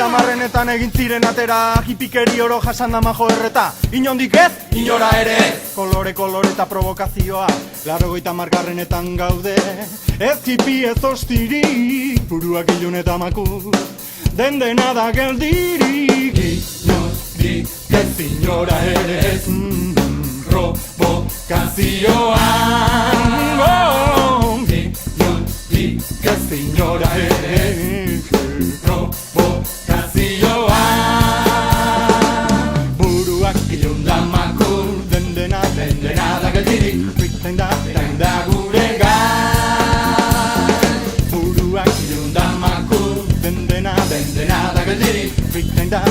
Marrenetan egin ziren atera, hipikeri oro jasan da majo erreta. Inondik ez, inora ere ez. Kolore eta provokazioa, 80 gaude. Ez hipi ez ostirik, buruak ilun eta makur, den dena da geldirik. Inondik ez, inora ere ez, provokazioa. Inondik ez, inora ere ez, buruak ilun da makur, den dena da geldirik, biten da gure gai. Buruak ilun da makur, den dena da geldirik, biten da